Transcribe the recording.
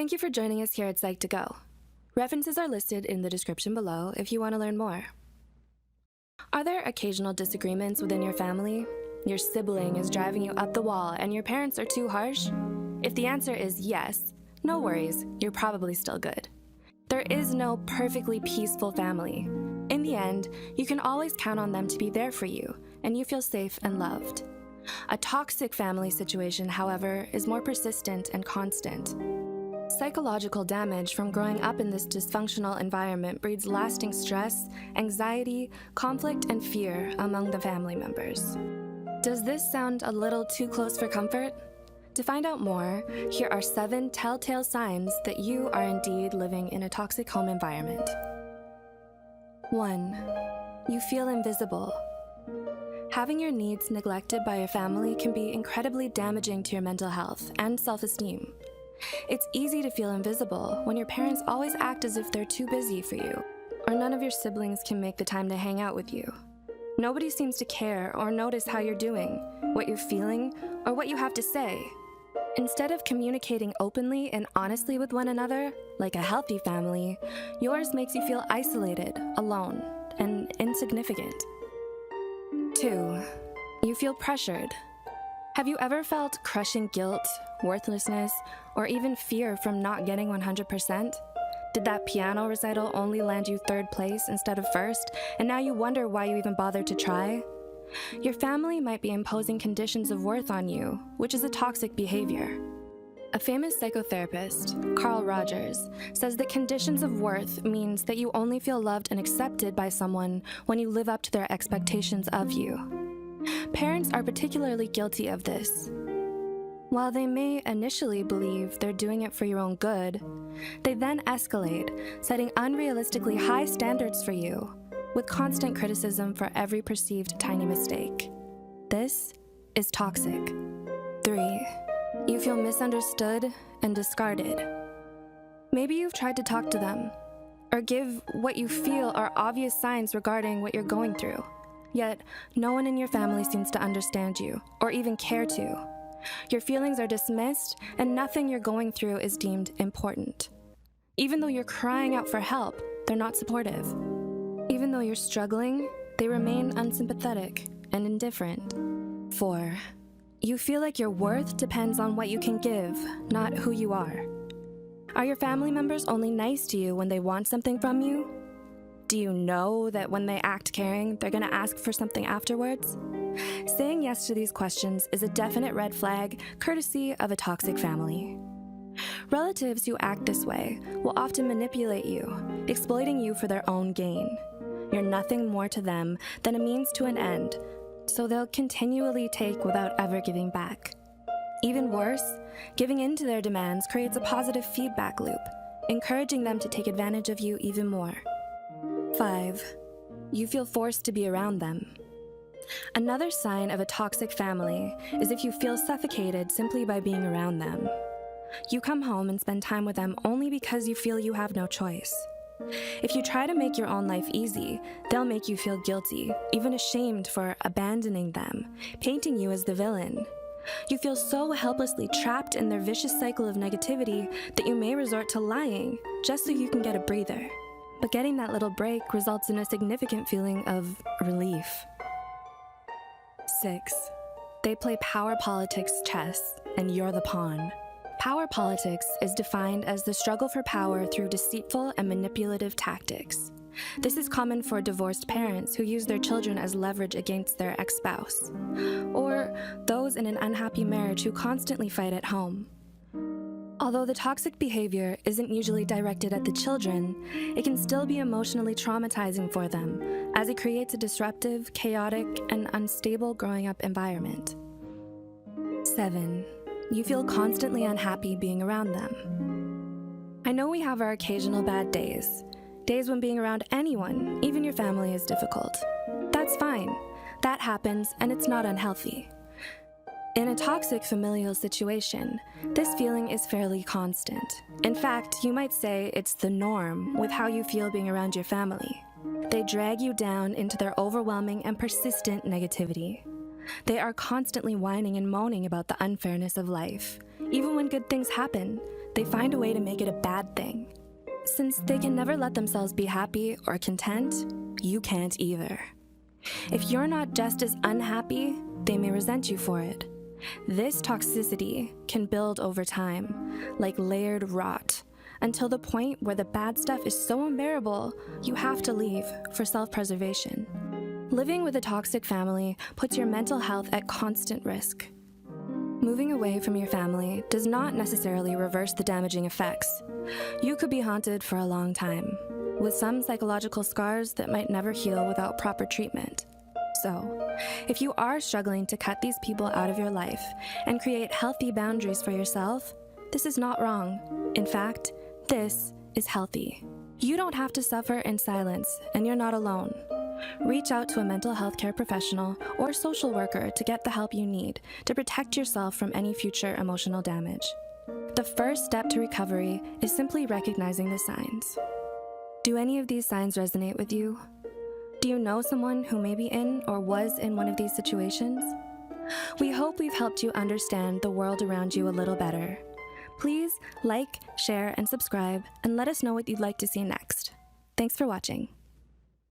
Thank you for joining us here at Psych2Go. References are listed in the description below if you want to learn more. Are there occasional disagreements within your family? Your sibling is driving you up the wall and your parents are too harsh? If the answer is yes, no worries, you're probably still good. There is no perfectly peaceful family. In the end, you can always count on them to be there for you, and you feel safe and loved. A toxic family situation, however, is more persistent and constant. Psychological damage from growing up in this dysfunctional environment breeds lasting stress, anxiety, conflict, and fear among the family members. Does this sound a little too close for comfort? To find out more, here are 7 telltale signs that you are indeed living in a toxic home environment. 1. You feel invisible. Having your needs neglected by your family can be incredibly damaging to your mental health and self-esteem. It's easy to feel invisible when your parents always act as if they're too busy for you, or none of your siblings can make the time to hang out with you. Nobody seems to care or notice how you're doing, what you're feeling, or what you have to say. Instead of communicating openly and honestly with one another, like a healthy family, yours makes you feel isolated, alone, and insignificant. 2. You feel pressured. Have you ever felt crushing guilt, worthlessness, or even fear from not getting 100%? Did that piano recital only land you 3rd place instead of 1st, and now you wonder why you even bothered to try? Your family might be imposing conditions of worth on you, which is a toxic behavior. A famous psychotherapist, Carl Rogers, says that conditions of worth means that you only feel loved and accepted by someone when you live up to their expectations of you. Parents are particularly guilty of this. While they may initially believe they're doing it for your own good, they then escalate, setting unrealistically high standards for you, with constant criticism for every perceived tiny mistake. This is toxic. 3. You feel misunderstood and discarded. Maybe you've tried to talk to them, or give what you feel are obvious signs regarding what you're going through. Yet, no one in your family seems to understand you, or even care to. Your feelings are dismissed, and nothing you're going through is deemed important. Even though you're crying out for help, they're not supportive. Even though you're struggling, they remain unsympathetic and indifferent. 4. You feel like your worth depends on what you can give, not who you are. Are your family members only nice to you when they want something from you? Do you know that when they act caring, they're going to ask for something afterwards? Saying yes to these questions is a definite red flag, courtesy of a toxic family. Relatives who act this way will often manipulate you, exploiting you for their own gain. You're nothing more to them than a means to an end, so they'll continually take without ever giving back. Even worse, giving in to their demands creates a positive feedback loop, encouraging them to take advantage of you even more. 5. You feel forced to be around them. Another sign of a toxic family is if you feel suffocated simply by being around them. You come home and spend time with them only because you feel you have no choice. If you try to make your own life easy, they'll make you feel guilty, even ashamed for abandoning them, painting you as the villain. You feel so helplessly trapped in their vicious cycle of negativity that you may resort to lying just so you can get a breather. But getting that little break results in a significant feeling of relief. 6. They play power politics chess, and you're the pawn. Power politics is defined as the struggle for power through deceitful and manipulative tactics. This is common for divorced parents who use their children as leverage against their ex-spouse, or those in an unhappy marriage who constantly fight at home. Although the toxic behavior isn't usually directed at the children, it can still be emotionally traumatizing for them, as it creates a disruptive, chaotic, and unstable growing up environment. 7. You feel constantly unhappy being around them. I know we have our occasional bad days when being around anyone, even your family, is difficult. That's fine. That happens, and it's not unhealthy. In a toxic familial situation, this feeling is fairly constant. In fact, you might say it's the norm with how you feel being around your family. They drag you down into their overwhelming and persistent negativity. They are constantly whining and moaning about the unfairness of life. Even when good things happen, they find a way to make it a bad thing. Since they can never let themselves be happy or content, you can't either. If you're not just as unhappy, they may resent you for it. This toxicity can build over time, like layered rot, until the point where the bad stuff is so unbearable, you have to leave for self-preservation. Living with a toxic family puts your mental health at constant risk. Moving away from your family does not necessarily reverse the damaging effects. You could be haunted for a long time, with some psychological scars that might never heal without proper treatment. So, if you are struggling to cut these people out of your life and create healthy boundaries for yourself, this is not wrong. In fact, this is healthy. You don't have to suffer in silence, and you're not alone. Reach out to a mental health care professional or social worker to get the help you need to protect yourself from any future emotional damage. The first step to recovery is simply recognizing the signs. Do any of these signs resonate with you? Do you know someone who may be in or was in one of these situations? We hope we've helped you understand the world around you a little better. Please like, share, and subscribe, and let us know what you'd like to see next. Thanks for watching.